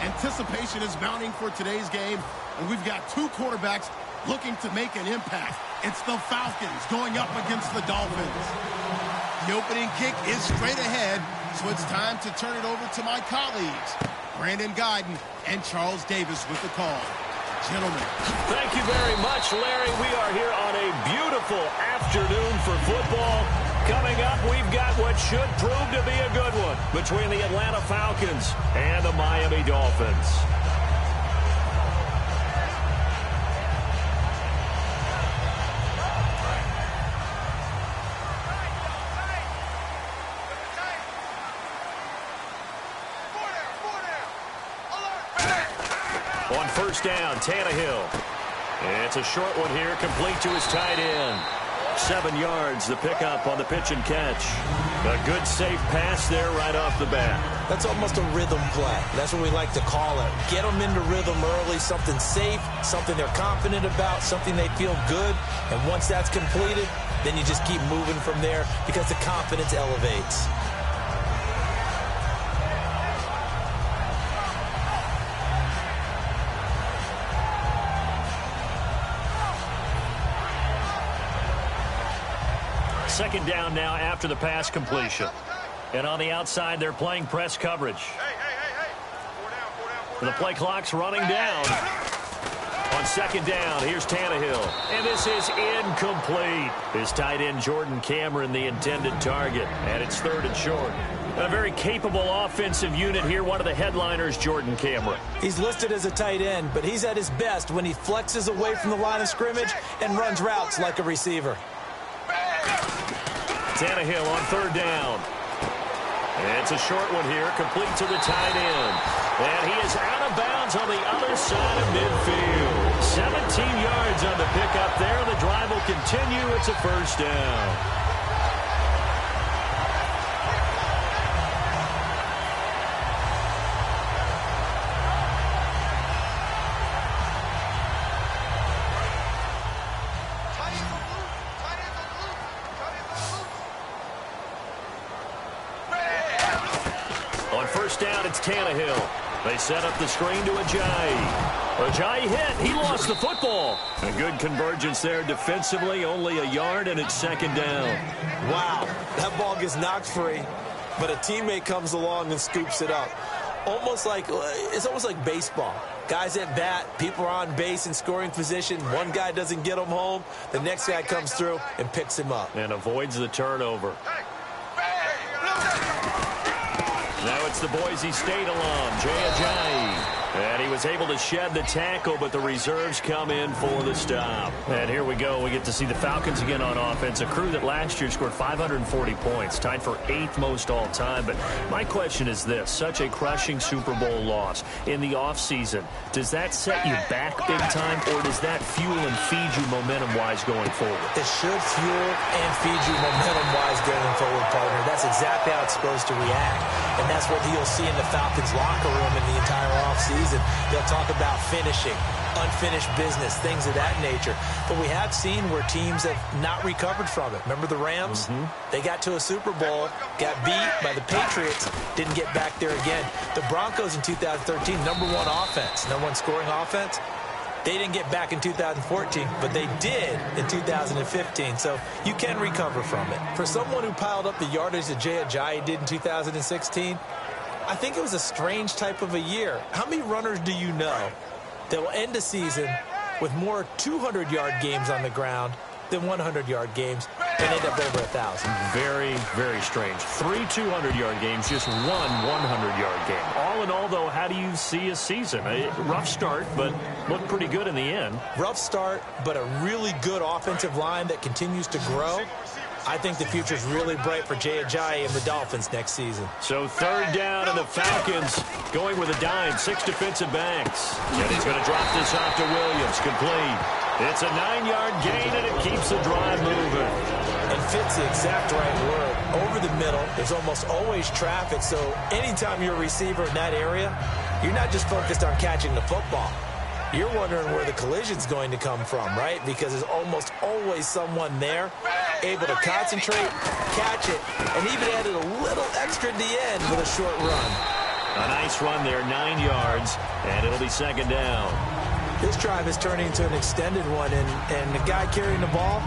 Anticipation is mounting for today's game, and we've got two quarterbacks looking to make an impact. It's the Falcons going up against the Dolphins. The opening kick is straight ahead, so it's time to turn it over to my colleagues, Brandon Guyton and Charles Davis with the call. Gentlemen. Thank you very much, Larry. We are here on a beautiful afternoon for football. Coming up, we've got what should prove to be a good one between the Atlanta Falcons and the Miami Dolphins. On first down, Tannehill. It's a short one here, complete to his tight end. 7 yards, the pickup on the pitch and catch. A good, safe pass there right off the bat. That's almost a rhythm play. That's what we like to call it. Get them into rhythm early, something safe, something they're confident about, something they feel good. And once that's completed, then you just keep moving from there because the confidence elevates. Second down now after the pass completion. And on the outside, they're playing press coverage. The play clock's running down. On second down, here's Tannehill. And this is incomplete. His tight end, Jordan Cameron, the intended target. And it's third and short. A very capable offensive unit here. One of the headliners, Jordan Cameron. He's listed as a tight end, but he's at his best when he flexes away from the line of scrimmage and runs routes like a receiver. Tannehill on third down. It's a short one here, complete to the tight end. And he is out of bounds on the other side of midfield. 17 yards on the pickup there. The drive will continue. It's a first down. Down, it's Tannehill. They set up the screen to Ajayi. Ajayi hit. He lost the football. A good convergence there defensively. Only a yard, and it's second down. Wow, that ball gets knocked free, but a teammate comes along and scoops it up. It's almost like baseball. Guys at bat, people are on base in scoring position. One guy doesn't get him home. The next guy comes through and picks him up. And avoids the turnover. Now it's the Boise State alum, Jay Ajayi. And he was able to shed the tackle, but the reserves come in for the stop. And here we go. We get to see the Falcons again on offense, a crew that last year scored 540 points, tied for 8th most all time. But my question is this, such a crushing Super Bowl loss in the offseason, does that set you back big time, or does that fuel and feed you momentum-wise going forward? It should fuel and feed you momentum-wise going forward, partner. That's exactly how it's supposed to react. And that's what you'll see in the Falcons locker room in the entire offseason. They'll talk about finishing, unfinished business, things of that nature. But we have seen where teams have not recovered from it. Remember the Rams? They got to a Super Bowl, got beat by the Patriots, didn't get back there again. The Broncos in 2013, #1 offense, #1 scoring offense. They didn't get back in 2014, but they did in 2015, so you can recover from it. For someone who piled up the yardage that Jay Ajayi did in 2016, I think it was a strange type of a year. How many runners do you know that will end a season with more 200-yard games on the ground than 100-yard games and end up over 1,000? Very, very strange. 3 200-yard games, just 1 100-yard game. All in all, though, how do you see a season? A rough start, but looked pretty good in the end. Rough start, but a really good offensive line that continues to grow. I think the future's really bright for Jay Ajayi and the Dolphins next season. So third down, and the Falcons going with a dime, 6 defensive backs. And he's going to drop this off to Williams, complete. It's a 9-yard gain, and it keeps the drive moving. And fits the exact right word. Over the middle, there's almost always traffic, so anytime you're a receiver in that area, you're not just focused on catching the football. You're wondering where the collision's going to come from, right? Because there's almost always someone there able to concentrate, catch it, and even added a little extra at the end with a short run. A nice run there, 9 yards, and it'll be second down. This drive is turning into an extended one, and the guy carrying the ball,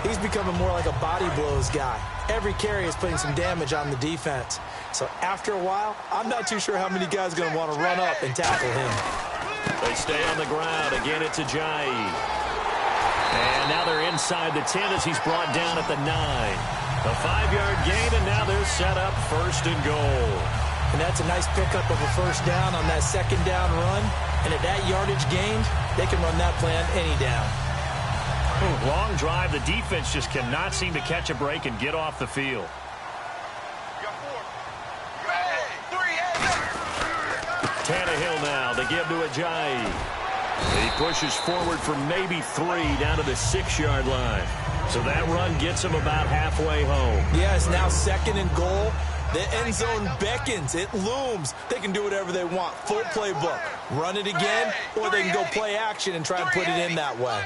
he's becoming more like a body blows guy. Every carry is putting some damage on the defense. So after a while, I'm not too sure how many guys are going to want to run up and tackle him. They stay on the ground. Again, it's Ajayi. And now they're inside the 10 as he's brought down at the 9. A 5-yard gain, and now they're set up first and goal. And that's a nice pickup of a first down on that second down run. And at that yardage gained, they can run that play on any down. Long drive. The defense just cannot seem to catch a break and get off the field. Tannehill now. They give to Ajayi. He pushes forward for maybe 3 down to the 6-yard line. So that run gets him about halfway home. Yeah, it's now second and goal. The end zone beckons. It looms. They can do whatever they want. Full playbook. Run it again, or they can go play action and try and put it in that way.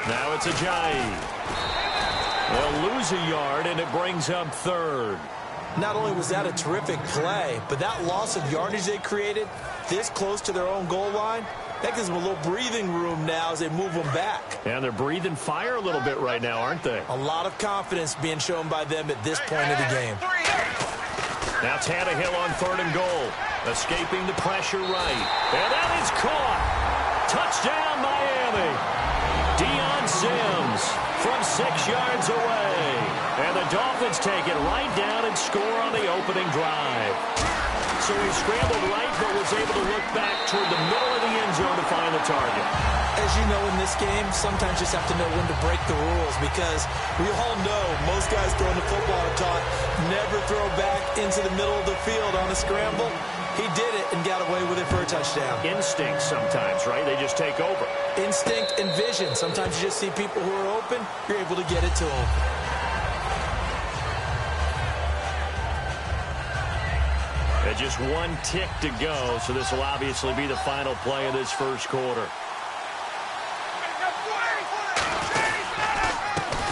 Now it's Ajayi. They'll lose a yard, and it brings up third. Not only was that a terrific play, but that loss of yardage they created this close to their own goal line, that gives them a little breathing room now as they move them back. And they're breathing fire a little bit right now, aren't they? A lot of confidence being shown by them at this point of the game. Now Tannehill on third and goal. Escaping the pressure right. And that is caught. Touchdown, Miami. Deion Sims from 6 yards away. And the Dolphins take it right down and score on the opening drive. So he scrambled right, but was able to look back toward the middle of the end zone to find the target. As you know, in this game, sometimes you just have to know when to break the rules, because we all know most guys throwing the football are taught never throw back into the middle of the field on a scramble. He did it and got away with it for a touchdown. Instinct sometimes, right? They just take over. Instinct and vision. Sometimes you just see people who are open, you're able to get it to them. Just 1 tick to go, so this will obviously be the final play of this first quarter.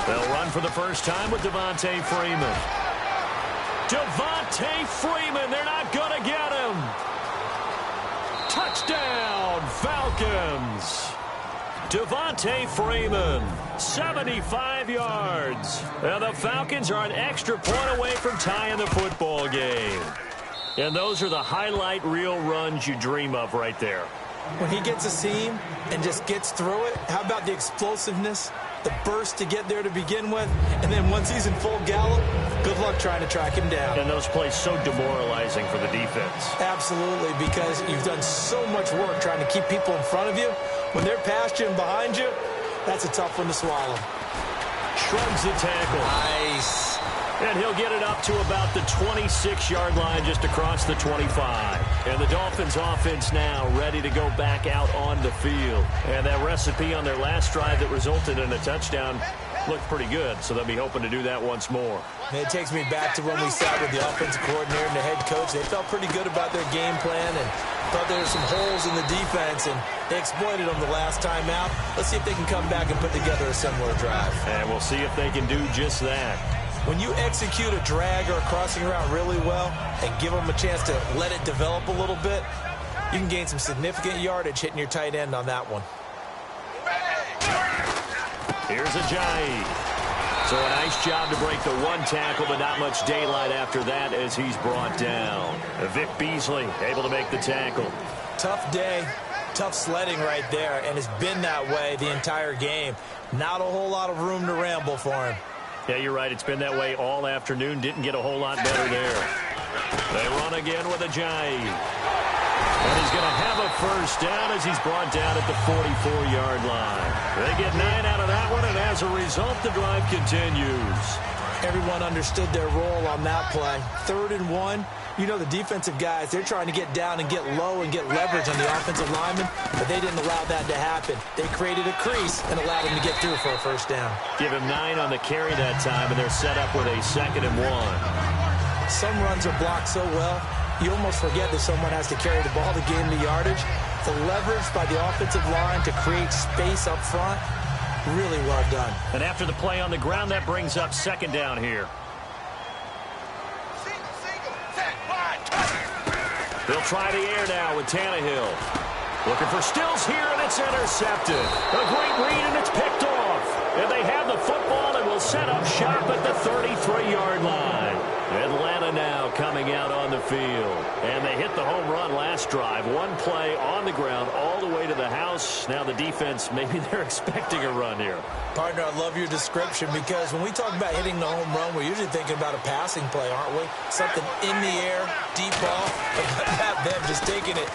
They'll run for the first time with Devontae Freeman. Devontae Freeman, they're not going to get him. Touchdown, Falcons. Devontae Freeman, 75 yards. And the Falcons are an extra point away from tying the football game. And those are the highlight reel runs you dream of right there. When he gets a seam and just gets through it, how about the explosiveness, the burst to get there to begin with, and then once he's in full gallop, good luck trying to track him down. And those plays so demoralizing for the defense. Absolutely, because you've done so much work trying to keep people in front of you. When they're past you and behind you, that's a tough one to swallow. Shrugs the tackle. Nice. And he'll get it up to about the 26-yard line, just across the 25. And the Dolphins offense now ready to go back out on the field. And that recipe on their last drive that resulted in a touchdown looked pretty good, so they'll be hoping to do that once more. And it takes me back to when we sat with the offensive coordinator and the head coach. They felt pretty good about their game plan and thought there were some holes in the defense, and they exploited them the last time out. Let's see if they can come back and put together a similar drive. And we'll see if they can do just that. When you execute a drag or a crossing route really well and give them a chance to let it develop a little bit, you can gain some significant yardage hitting your tight end on that one. Here's Ajayi. So a nice job to break the 1 tackle, but not much daylight after that as he's brought down. Vic Beasley able to make the tackle. Tough day, tough sledding right there, and it's been that way the entire game. Not a whole lot of room to ramble for him. Yeah, you're right. It's been that way all afternoon. Didn't get a whole lot better there. They run again with Ajayi. And he's going to have a first down as he's brought down at the 44-yard line. They get 9 out of that one, and as a result, the drive continues. Everyone understood their role on that play. 3rd and 1. You know the defensive guys, they're trying to get down and get low and get leverage on the offensive lineman, but they didn't allow that to happen. They created a crease and allowed him to get through for a first down. Give him 9 on the carry that time, and they're set up with a 2nd and 1. Some runs are blocked so well, you almost forget that someone has to carry the ball to gain the yardage. The leverage by the offensive line to create space up front, really well done. And after the play on the ground, that brings up 2nd down here. They'll try the air now with Tannehill. Looking for Stills here, and it's intercepted. A great read, and it's picked off. And they have the football and will set up shop at the 33-yard line. Atlanta now coming out on the field. And they hit the home run last drive. One play on the ground all the way to the house. Now the defense, maybe they're expecting a run here. Partner, I love your description because when we talk about hitting the home run, we're usually thinking about a passing play, aren't we? Something in the air, deep ball, about them just taking it.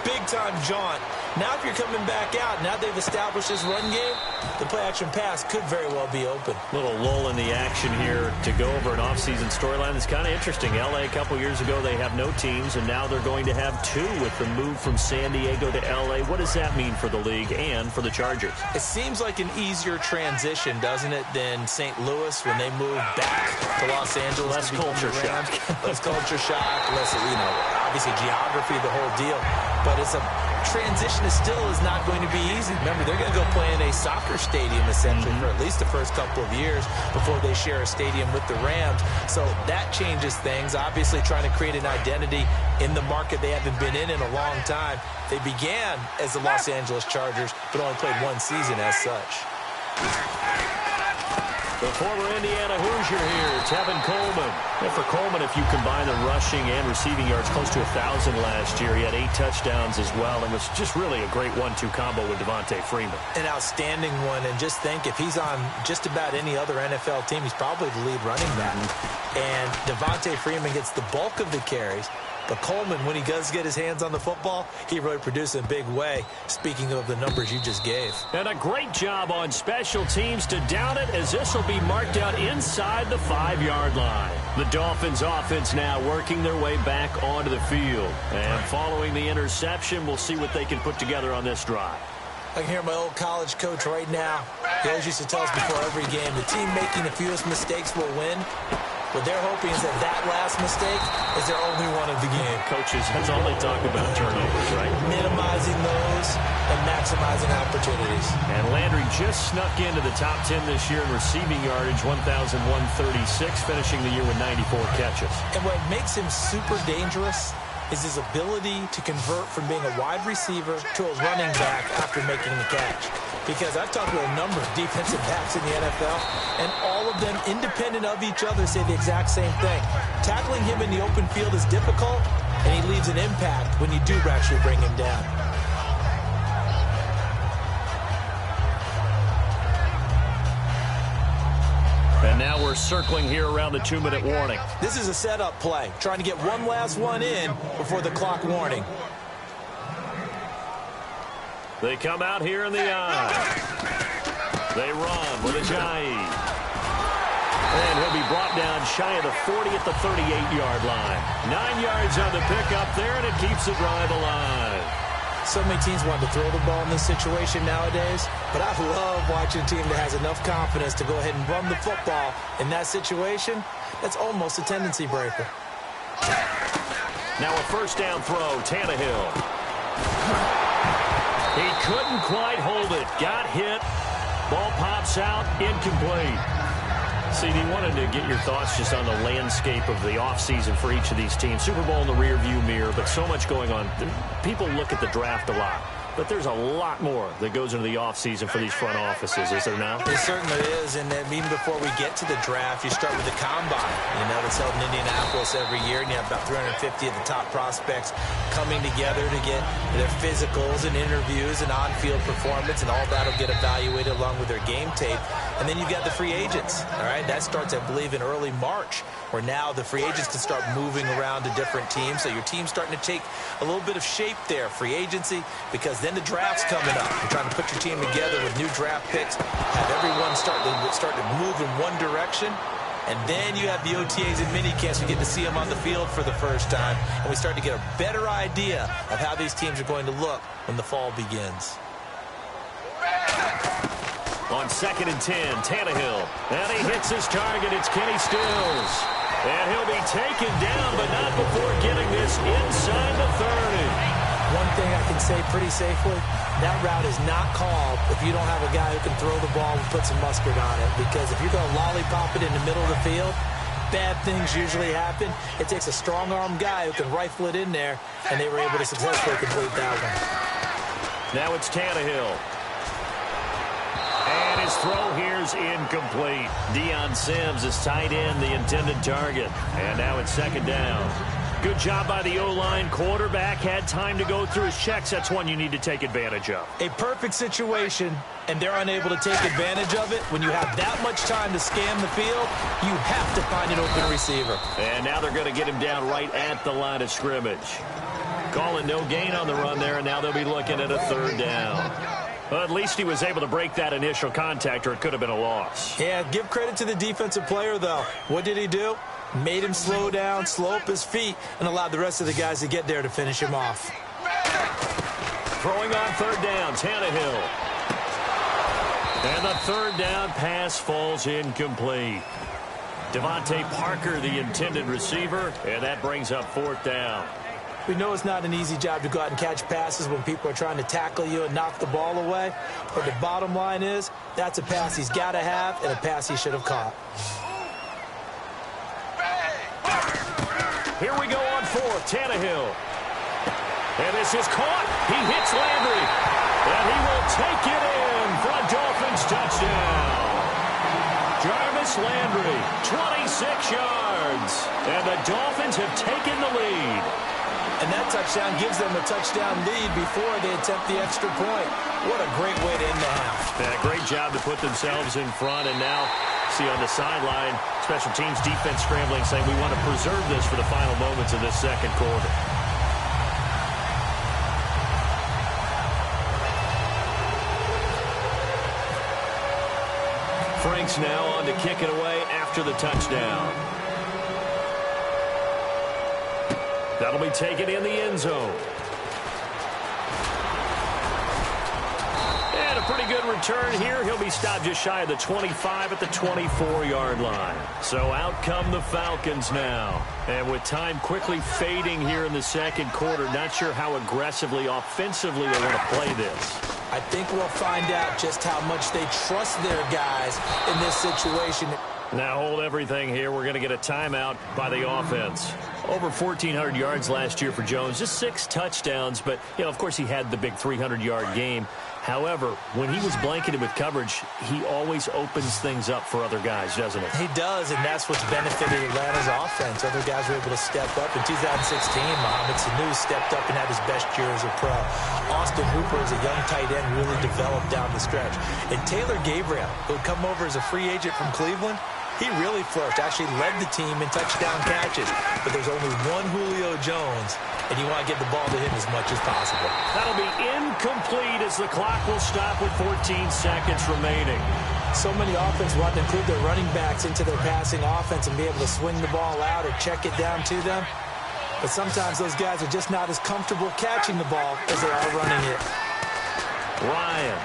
Big-time jaunt. Now if you're coming back out, now they've established this run game, the play-action pass could very well be open. Little lull in the action here to go over an offseason storyline that's kind of interesting. L.A. a couple years ago, they have no teams, and now they're going to have two with the move from San Diego to L.A. What does that mean for the league and for the Chargers? It seems like an easier transition, doesn't it, than St. Louis when they moved back to Los Angeles. Less culture shock. Less culture shock, less, obviously geography, the whole deal. But it's a transition is not going to be easy. Remember, they're going to go play in a soccer stadium, essentially, for at least the first couple of years before they share a stadium with the Rams. So that changes things. Obviously, trying to create an identity in the market they haven't been in a long time. They began as the Los Angeles Chargers, but only played one season as such. The former Indiana Hoosier here, Tevin Coleman. And for Coleman, if you combine the rushing and receiving yards, close to 1,000 last year. He had 8 touchdowns as well, and was just really a great 1-2 combo with Devontae Freeman. An outstanding one, and just think, if he's on just about any other NFL team, he's probably the lead running back. And Devontae Freeman gets the bulk of the carries. But Coleman, when he does get his hands on the football, he really produces in a big way, speaking of the numbers you just gave. And a great job on special teams to down it, as this will be marked out inside the 5-yard line. The Dolphins offense now working their way back onto the field. And following the interception, we'll see what they can put together on this drive. I can hear my old college coach right now. He always used to tell us before every game, the team making the fewest mistakes will win. What they're hoping is that last mistake is their only one of the game. Coaches, that's all they talk about, turnovers, right? Minimizing those and maximizing opportunities. And Landry just snuck into the top 10 this year in receiving yardage, 1,136, finishing the year with 94 catches. And what makes him super dangerous is his ability to convert from being a wide receiver to a running back after making the catch. Because I've talked to a number of defensive backs in the NFL, and all of them, independent of each other, say the exact same thing. Tackling him in the open field is difficult, and he leaves an impact when you do actually bring him down. And now we're circling here around the 2-minute warning. This is a setup play, trying to get one last one in before the clock warning. They come out here in the eye. They run with Ajayi. And he'll be brought down shy of the 40 at the 38-yard line. 9 yards on the pickup there, and it keeps the drive alive. So many teams want to throw the ball in this situation nowadays, but I love watching a team that has enough confidence to go ahead and run the football in that situation. That's almost a tendency breaker. Now a first down throw, Tannehill. He couldn't quite hold it. Got hit. Ball pops out. Incomplete. CD, wanted to get your thoughts just on the landscape of the offseason for each of these teams. Super Bowl in the rearview mirror, but so much going on. People look at the draft a lot, but there's a lot more that goes into the offseason for these front offices, is there not? It certainly is, and then even before we get to the draft, you start with the combine. That's held in Indianapolis every year, and you have about 350 of the top prospects coming together to get their physicals and interviews and on-field performance, and all that will get evaluated along with their game tape. And then you've got the free agents, all right? That starts, I believe, in early March, where now the free agents can start moving around to different teams. So your team's starting to take a little bit of shape there, free agency, because then the draft's coming up. You're trying to put your team together with new draft picks, have everyone start to move in one direction. And then you have the OTAs and minicamps. We get to see them on the field for the first time. And we start to get a better idea of how these teams are going to look when the fall begins. On 2nd and 10, Tannehill. And he hits his target. It's Kenny Stills. And he'll be taken down, but not before getting this inside the 30. One thing I can say pretty safely, that route is not called if you don't have a guy who can throw the ball and put some mustard on it. Because if you're going to lollipop it in the middle of the field, bad things usually happen. It takes a strong-arm guy who can rifle it in there, and they were able to successfully complete that one. Now it's Tannehill. And his throw here's incomplete. Deion Sims is tight end, the intended target. And now it's second down. Good job by the O-line. Quarterback had time to go through his checks. That's one you need to take advantage of. A perfect situation, and they're unable to take advantage of it. When you have that much time to scan the field, you have to find an open receiver. And now they're going to get him down right at the line of scrimmage. Calling no gain on the run there, and now they'll be looking at a third down. Well, at least he was able to break that initial contact, or it could have been a loss. Yeah, give credit to the defensive player, though. What did he do? Made him slow down, slow up his feet, and allowed the rest of the guys to get there to finish him off. Throwing on third down, Tannehill. And the third down pass falls incomplete. Devontae Parker, the intended receiver, and that brings up fourth down. We know it's not an easy job to go out and catch passes when people are trying to tackle you and knock the ball away. But the bottom line is, that's a pass he's got to have and a pass he should have caught. Here we go on fourth, Tannehill. And this is caught. He hits Landry. And he will take it in for a Dolphins touchdown. Jarvis Landry, 26 yards. And the Dolphins have taken the lead. And that touchdown gives them a touchdown lead before they attempt the extra point. What a great way to end the half. Yeah, great job to put themselves in front. And now, see on the sideline, special teams defense scrambling, saying we want to preserve this for the final moments of this second quarter. Frank's now on to kick it away after the touchdown. That'll be taken in the end zone. And a pretty good return here. He'll be stopped just shy of the 25 at the 24-yard line. So out come the Falcons now. And with time quickly fading here in the second quarter, not sure how aggressively, offensively they want to play this. I think we'll find out just how much they trust their guys in this situation. Now hold everything here. We're going to get a timeout by the offense. Over 1,400 yards last year for Jones. Just 6 touchdowns, but, you know, of course he had the big 300-yard game. However, when he was blanketed with coverage, he always opens things up for other guys, doesn't he? He does, and that's what's benefited Atlanta's offense. Other guys were able to step up. In 2016, Mohamed Sanu stepped up and had his best year as a pro. Austin Hooper, as a young tight end, really developed down the stretch. And Taylor Gabriel, who had come over as a free agent from Cleveland, he really flourished, actually led the team in touchdown catches. But there's only one Julio Jones, and you want to get the ball to him as much as possible. That'll be incomplete as the clock will stop with 14 seconds remaining. So many offenses want to include their running backs into their passing offense and be able to swing the ball out or check it down to them. But sometimes those guys are just not as comfortable catching the ball as they are running it. Ryan.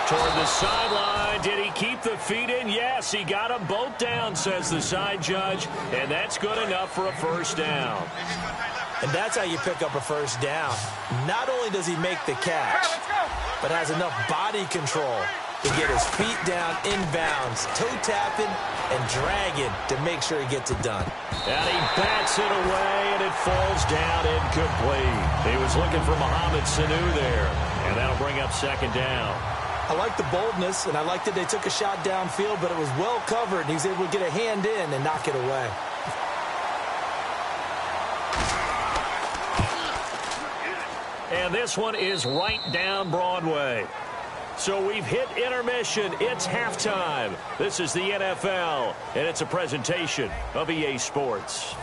Toward the sideline. Did he keep the feet in? Yes, he got them both down, says the side judge. And that's good enough for a first down. And that's how you pick up a first down. Not only does he make the catch, but has enough body control to get his feet down inbounds, toe tapping and dragging to make sure he gets it done. And he bats it away, and it falls down incomplete. He was looking for Mohamed Sanu there, and that'll bring up second down. I like the boldness, and I like that they took a shot downfield, but it was well covered, and he was able to get a hand in and knock it away. And this one is right down Broadway. So we've hit intermission. It's halftime. This is the NFL, and it's a presentation of EA Sports.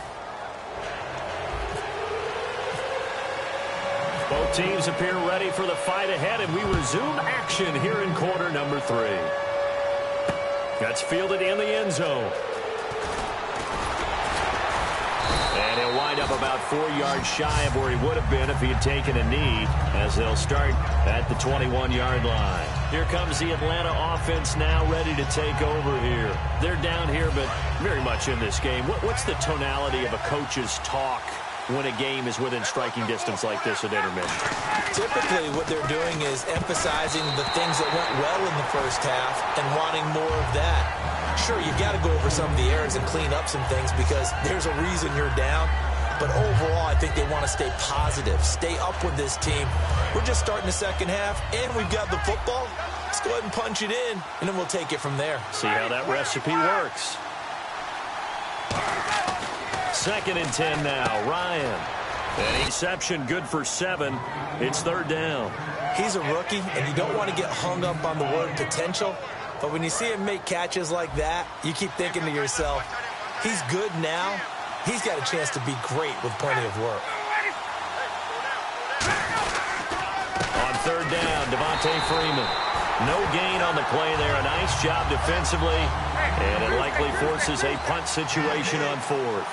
Both teams appear ready for the fight ahead, and we resume action here in quarter number 3. That's fielded in the end zone. And he'll wind up about 4 yards shy of where he would have been if he had taken a knee, as they'll start at the 21-yard line. Here comes the Atlanta offense now ready to take over here. They're down here, but very much in this game. What's the tonality of a coach's talk when a game is within striking distance like this at intermission? Typically, what they're doing is emphasizing the things that went well in the first half and wanting more of that. Sure, you got to go over some of the errors and clean up some things because there's a reason you're down. But overall, I think they want to stay positive, stay up with this team. We're just starting the second half, and we've got the football. Let's go ahead and punch it in, and then we'll take it from there. See how that recipe works. 2nd and 10 now. Ryan. An reception good for 7. It's 3rd down. He's a rookie, and you don't want to get hung up on the word potential. But when you see him make catches like that, you keep thinking to yourself, he's good now. He's got a chance to be great with plenty of work. On 3rd down, Devontae Freeman. No gain on the play there. A nice job defensively. And it likely forces a punt situation on 4th.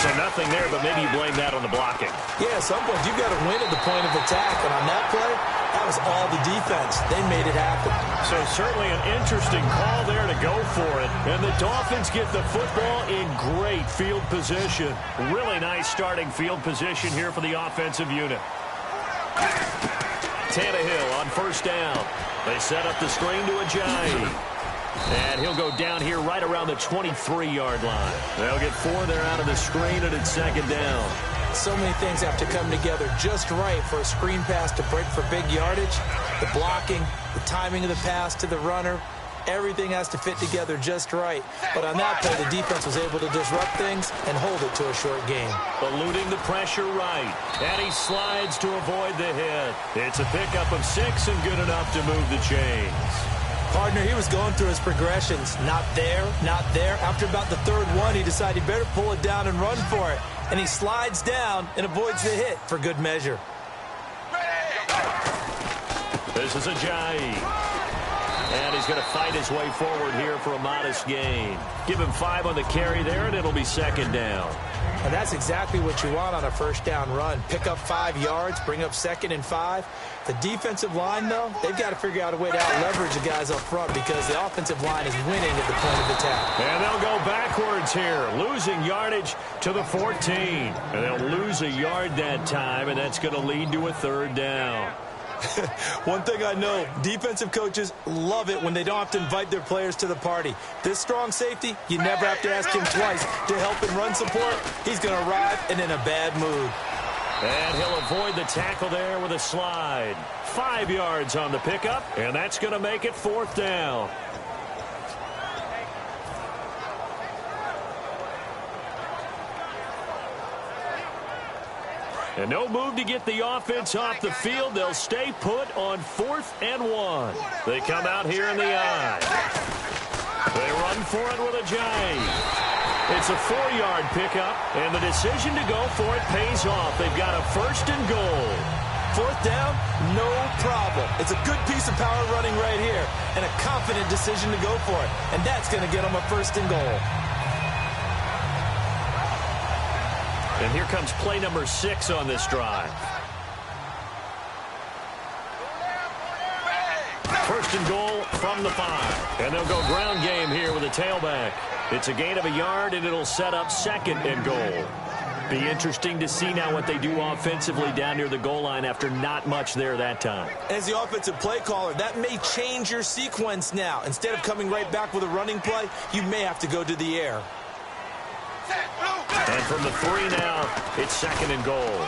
So nothing there, but maybe you blame that on the blocking. Yeah, at some point you've got to win at the point of attack. And on that play, that was all the defense. They made it happen. So certainly an interesting call there to go for it. And the Dolphins get the football in great field position. Really nice starting field position here for the offensive unit. Tannehill on 1st down. They set up the screen to Ajayi. And he'll go down here right around the 23-yard line. They'll get 4 there out of the screen, and it's 2nd down. So many things have to come together just right for a screen pass to break for big yardage. The blocking, the timing of the pass to the runner, everything has to fit together just right. But on that play, the defense was able to disrupt things and hold it to a short game. Eluding the pressure right. And he slides to avoid the hit. It's a pickup of 6 and good enough to move the chains. Partner, he was going through his progressions. Not there, not there. After about the 3rd one, he decided he better pull it down and run for it. And he slides down and avoids the hit for good measure. This is Ajayi. And he's going to fight his way forward here for a modest gain. Give him 5 on the carry there, and it'll be 2nd down. And that's exactly what you want on a 1st down run. Pick up 5 yards, bring up 2nd and 5. The defensive line, though, they've got to figure out a way to out-leverage the guys up front because the offensive line is winning at the point of attack. And they'll go backwards here, losing yardage to the 14. And they'll lose a yard that time, and that's going to lead to a 3rd down. One thing I know, defensive coaches love it when they don't have to invite their players to the party. This strong safety, you never have to ask him twice to help in run support. He's going to arrive and in a bad mood. And he'll avoid the tackle there with a slide. 5 yards on the pickup, and that's going to make it 4th down. And no move to get the offense off the field. They'll stay put on 4th and 1. They come out here in the eye. They run for it with Ajayi. It's a 4-yard pickup, and the decision to go for it pays off. They've got a 1st and goal. 4th down, no problem. It's a good piece of power running right here, and a confident decision to go for it. And that's going to get them a 1st and goal. And here comes play number 6 on this drive. 1st and goal from the 5. And they'll go ground game here with a tailback. It's a gain of a yard, and it'll set up 2nd and goal. Be interesting to see now what they do offensively down near the goal line after not much there that time. As the offensive play caller, that may change your sequence now. Instead of coming right back with a running play, you may have to go to the air. And from the 3 now, it's 2nd and goal.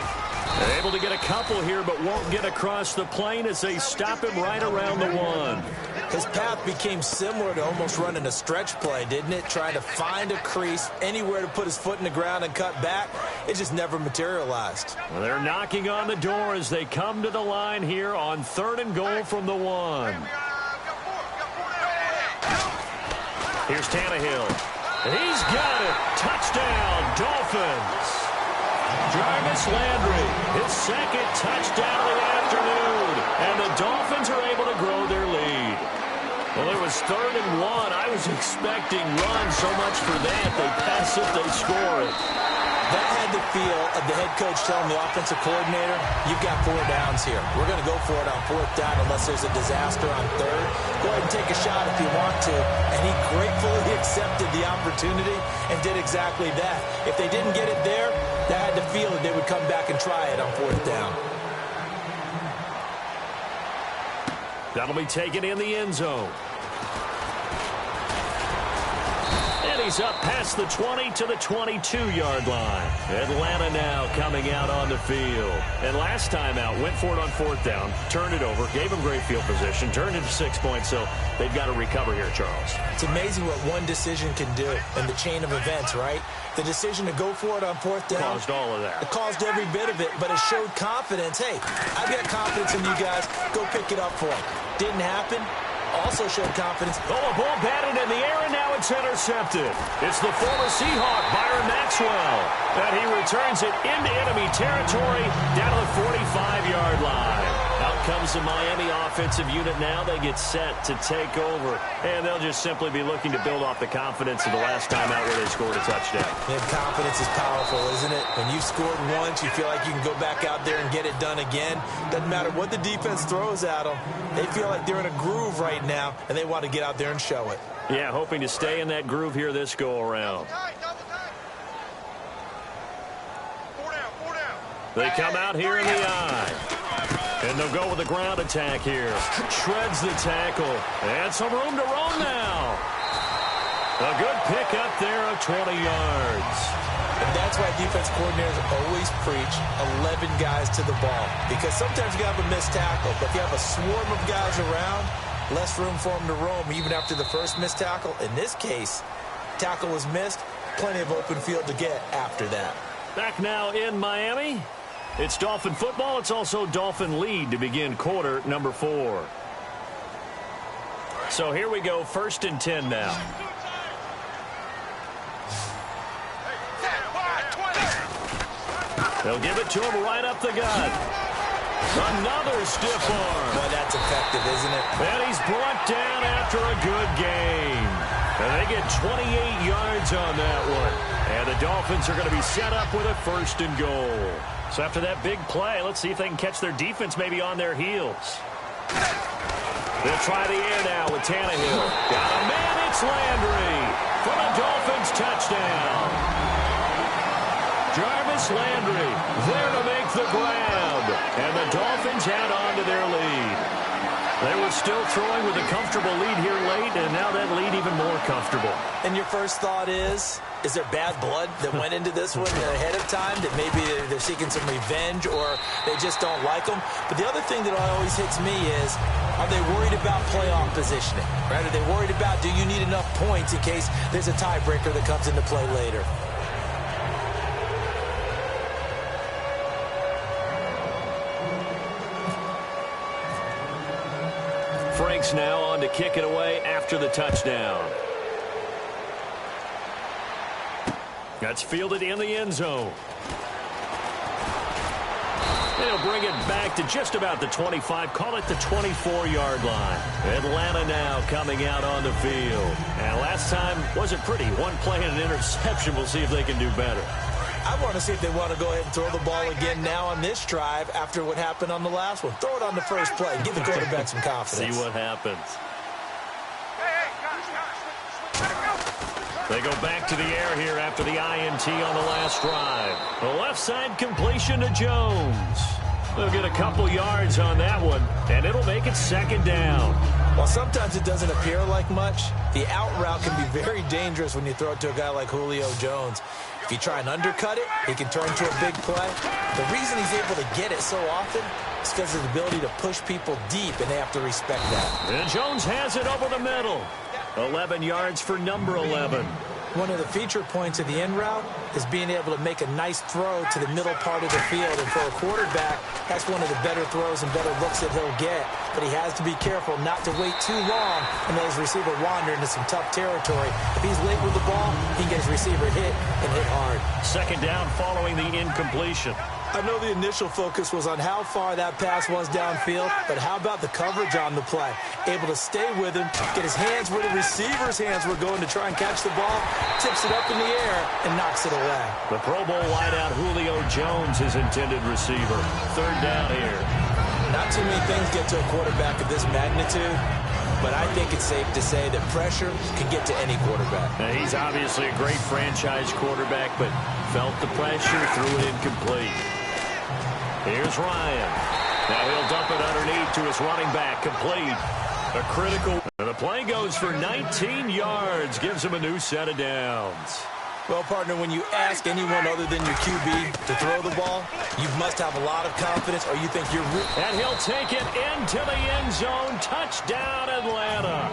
They're able to get a couple here, but won't get across the plane as they stop him right around the 1. His path became similar to almost running a stretch play, didn't it? Trying to find a crease, anywhere to put his foot in the ground and cut back. It just never materialized. Well, they're knocking on the door as they come to the line here on 3rd and goal from the 1. Here's Tannehill. He's got it. Touchdown, Dolphins. Jarvis Landry, his 2nd touchdown of the afternoon. And the Dolphins are able to grow their lead. Well, it was 3rd and 1. I was expecting run so much for that. They pass it, they score it. That had the feel of the head coach telling the offensive coordinator, you've got 4 downs here. We're going to go for it on 4th down unless there's a disaster on 3rd. Go ahead and take a shot if you want to. And he gratefully accepted the opportunity and did exactly that. If they didn't get it there, they had the feel that they would come back and try it on 4th down. That'll be taken in the end zone. He's up past the 20 to the 22-yard line. Atlanta now coming out on the field. And last time out, went for it on fourth down, turned it over, gave him great field position, turned it to 6 points, so they've got to recover here, Charles. It's amazing what one decision can do in the chain of events, right? The decision to go for it on fourth down. Caused all of that. It caused every bit of it, but it showed confidence. Hey, I've got confidence in you guys. Go pick it up for him. Didn't happen. Also showed confidence. Oh, a ball batted in the air, and now it's intercepted. It's the former Seahawk, Byron Maxwell. And he returns it into enemy territory down to the 45-yard line. Out comes the Miami offensive unit now. They get set to take over. And they'll just simply be looking to build off the confidence of the last time out where they scored a touchdown. And confidence is powerful, isn't it? When you've scored once, you feel like you can go back out there and get it done again. Doesn't matter what the defense throws at them. They feel like they're in a groove right now, and they want to get out there and show it. Yeah, hoping to stay in that groove here this go-around. They come out here in the eye. And they'll go with the ground attack here. Shreds the tackle. And some room to roam now. A good pick up there of 20 yards. And that's why defense coordinators always preach 11 guys to the ball. Because sometimes you have a missed tackle, but if you have a swarm of guys around, less room for them to roam even after the first missed tackle. In this case, tackle was missed, plenty of open field to get after that. Back now in Miami. It's Dolphin football. It's also Dolphin lead to begin quarter number 4. So here we go, 1st and 10 now. They'll give it to him right up the gut. Another stiff arm. Boy, that's effective, isn't it? And he's brought down after a good game. And they get 28 yards on that one. And the Dolphins are going to be set up with a 1st and goal. So after that big play, let's see if they can catch their defense maybe on their heels. They'll try the air now with Tannehill. Got a man, it's Landry for the Dolphins touchdown. Jarvis Landry there to make the grab. And the Dolphins add on to their lead. They were still throwing with a comfortable lead here late, and now that lead even more comfortable. And your first thought is there bad blood that went into this one ahead of time, that maybe they're seeking some revenge or they just don't like them? But the other thing that always hits me is, are they worried about playoff positioning? Right? Are they worried about, do you need enough points in case there's a tiebreaker that comes into play later? Frank's now on to kick it away after the touchdown. That's fielded in the end zone. They'll bring it back to just about the 25, call it the 24-yard line. Atlanta now coming out on the field. And last time wasn't pretty. One play and an interception. We'll see if they can do better. I want to see if they want to go ahead and throw the ball again now on this drive after what happened on the last one. Throw it on the first play. Give the quarterback some confidence. See what happens. They go back to the air here after the INT on the last drive. The left side completion to Jones. They'll get a couple yards on that one, and it'll make it 2nd down. While sometimes it doesn't appear like much, the out route can be very dangerous when you throw it to a guy like Julio Jones. If you try and undercut it, he can turn into a big play. The reason he's able to get it so often is because of his ability to push people deep, and they have to respect that. And Jones has it over the middle. 11 yards for number 11. One of the feature points of the end route is being able to make a nice throw to the middle part of the field. And for a quarterback, that's one of the better throws and better looks that he'll get. But he has to be careful not to wait too long and let his receiver wander into some tough territory. If he's late with the ball, he can get his receiver hit and hit hard. 2nd down following the incompletion. I know the initial focus was on how far that pass was downfield, but how about the coverage on the play? Able to stay with him, get his hands where the receiver's hands were going to try and catch the ball, tips it up in the air, and knocks it away. The Pro Bowl wideout Julio Jones, his intended receiver. 3rd down here. Not too many things get to a quarterback of this magnitude, but I think it's safe to say that pressure can get to any quarterback. Now, he's obviously a great franchise quarterback, but felt the pressure, threw it incomplete. Here's Ryan. Now he'll dump it underneath to his running back, complete. A critical. And the play goes for 19 yards. Gives him a new set of downs. Well, partner, when you ask anyone other than your QB to throw the ball, you must have a lot of confidence, or you think you're... And he'll take it into the end zone. Touchdown, Atlanta.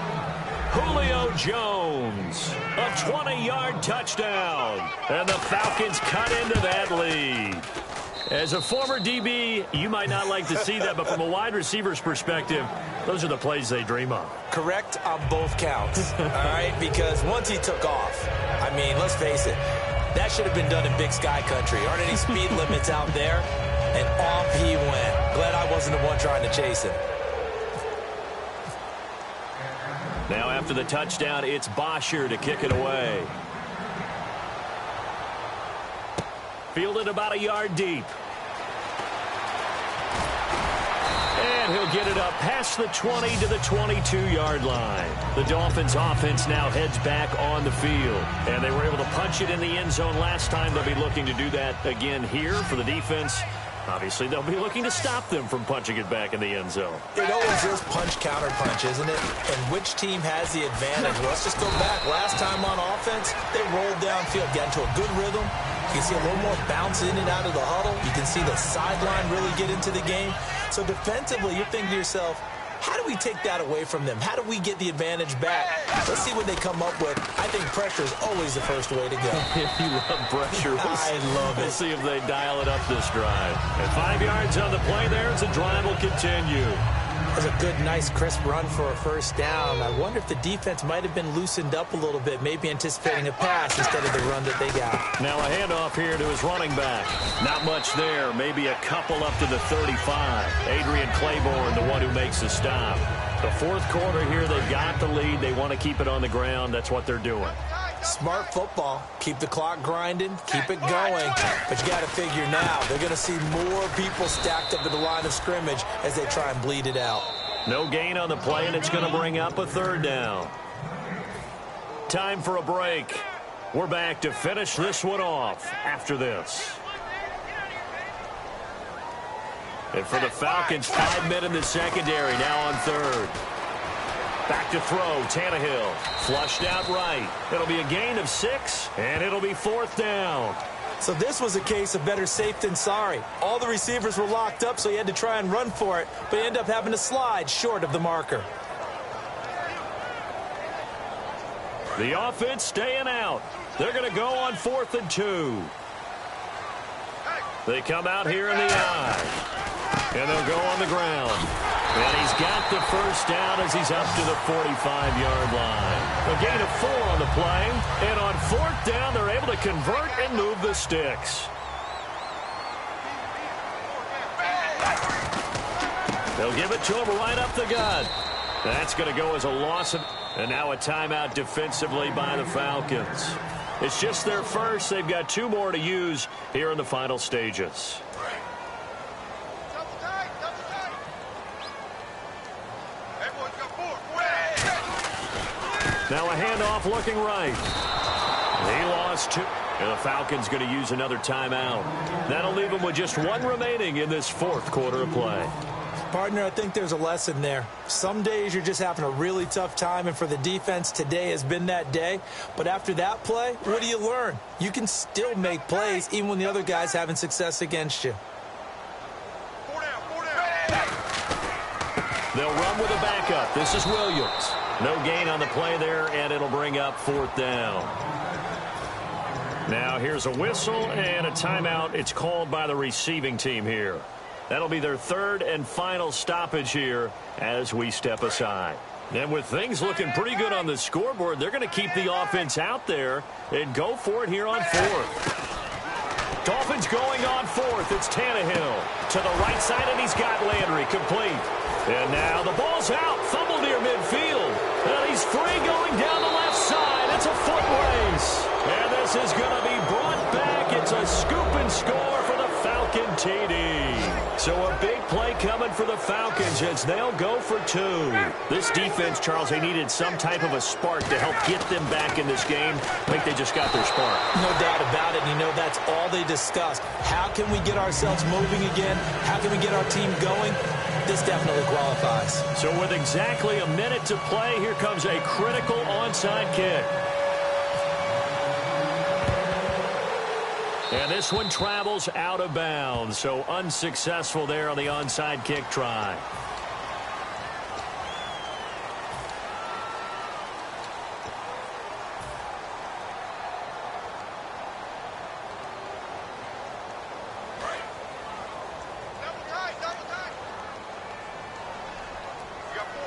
Julio Jones, a 20-yard touchdown. And the Falcons cut into that lead. As a former DB, you might not like to see that, but from a wide receiver's perspective, those are the plays they dream of. Correct on both counts, all right? Because once he took off, I mean, let's face it, that should have been done in Big Sky country. Aren't any speed limits out there? And off he went. Glad I wasn't the one trying to chase him. Now after the touchdown, it's Bosher to kick it away. Fielded about a yard deep. And he'll get it up past the 20 to the 22-yard line. The Dolphins offense now heads back on the field. And they were able to punch it in the end zone last time. They'll be looking to do that again here for the defense. Obviously, they'll be looking to stop them from punching it back in the end zone. It always is punch-counter-punch, isn't it? And which team has the advantage? Well, let's just go back. Last time on offense, they rolled downfield, got into a good rhythm. You can see a little more bounce in and out of the huddle. You can see the sideline really get into the game. So defensively, you're thinking to yourself, how do we take that away from them? How do we get the advantage back? Let's see what they come up with. I think pressure is always the first way to go. You love pressure. I love it. We'll see if they dial it up this drive. And 5 yards on the play there as the drive will continue. That was a good, nice, crisp run for a first down. I wonder if the defense might have been loosened up a little bit, maybe anticipating a pass instead of the run that they got. Now a handoff here to his running back. Not much there, maybe a couple up to the 35. Adrian Claiborne, the one who makes the stop. The fourth quarter here, they've got the lead. They want to keep it on the ground. That's what they're doing. Smart football. Keep the clock grinding. Keep it going. But you got to figure now, they're going to see more people stacked up at the line of scrimmage as they try and bleed it out. No gain on the play, and it's going to bring up a third down. Time for a break. We're back to finish this one off after this. And for the Falcons, 5 men in the secondary, now on third. Back to throw, Tannehill. Flushed out right. It'll be a gain of 6, and it'll be fourth down. So this was a case of better safe than sorry. All the receivers were locked up, so he had to try and run for it, but he ended up having to slide short of the marker. The offense staying out. They're going to go on 4th and 2. They come out here in the eye, and they'll go on the ground. And he's got the first down as he's up to the 45-yard line. A gain of 4 on the play. And on 4th down, they're able to convert and move the sticks. They'll give it to him right up the gut. That's going to go as a loss. And now a timeout defensively by the Falcons. It's just their first. They've got 2 more to use here in the final stages. Now a handoff looking right. He lost 2. And the Falcons going to use another timeout. That'll leave them with just 1 remaining in this 4th quarter of play. Partner, I think there's a lesson there. Some days you're just having a really tough time, and for the defense, today has been that day. But after that play, what do you learn? You can still make plays even when the other guy's having success against you. They'll run with a backup. This is Williams. No gain on the play there, and it'll bring up 4th down. Now here's a whistle and a timeout. It's called by the receiving team here. That'll be their 3rd and final stoppage here as we step aside. And with things looking pretty good on the scoreboard, they're going to keep the offense out there and go for it here on 4th. Dolphins going on 4th. It's Tannehill to the right side, and he's got Landry complete. And now the ball's out. Fumble near midfield. And he's free going down the left side. It's a foot race. And this is going to be brought back. It's a scoop and score for the Falcon TD. So a big play coming for the Falcons as they'll go for 2. This defense, Charles, they needed some type of a spark to help get them back in this game. I think they just got their spark. No doubt about it. You know, that's all they discussed. How can we get ourselves moving again? How can we get our team going? This definitely qualifies. So with exactly a minute to play, here comes a critical onside kick. And this one travels out of bounds, so unsuccessful there on the onside kick try.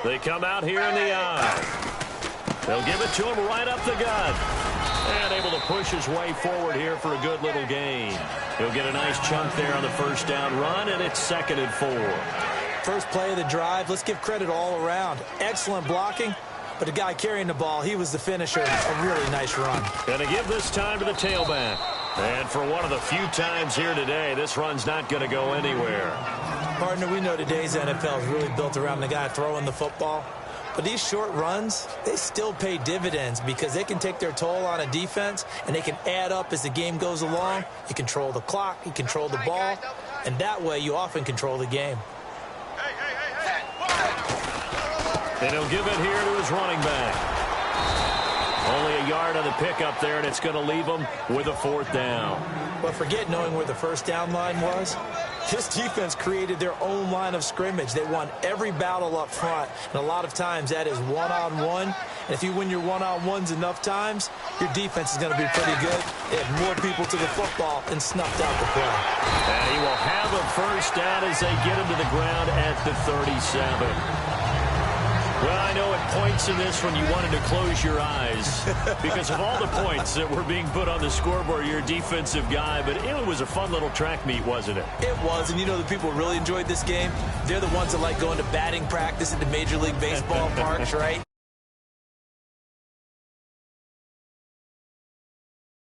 They come out here in the eye. They'll give it to him right up the gut. And able to push his way forward here for a good little gain. He'll get a nice chunk there on the first down run, and it's 2nd and 4. First play of the drive, let's give credit all around. Excellent blocking, but the guy carrying the ball, he was the finisher. A really nice run. Going to give this time to the tailback. And for one of the few times here today, this run's not going to go anywhere. Partner, we know today's NFL is really built around the guy throwing the football. But these short runs, they still pay dividends because they can take their toll on a defense, and they can add up as the game goes along. You control the clock, you control the ball, and that way you often control the game. And he'll give it here to his running back. Only a yard on the pickup there, and it's going to leave him with a 4th down. But forget knowing where the first down line was. This defense created their own line of scrimmage. They won every battle up front, and a lot of times that is one-on-one. And if you win your one-on-ones enough times, your defense is going to be pretty good. They had more people to the football and snuffed out the play. And he will have a first down as they get him to the ground at the 37. Well, I know at points in this when you wanted to close your eyes because of all the points that were being put on the scoreboard. You're a defensive guy, but it was a fun little track meet, wasn't it? It was, and you know the people who really enjoyed this game? They're the ones that like going to batting practice at the Major League Baseball parks, right?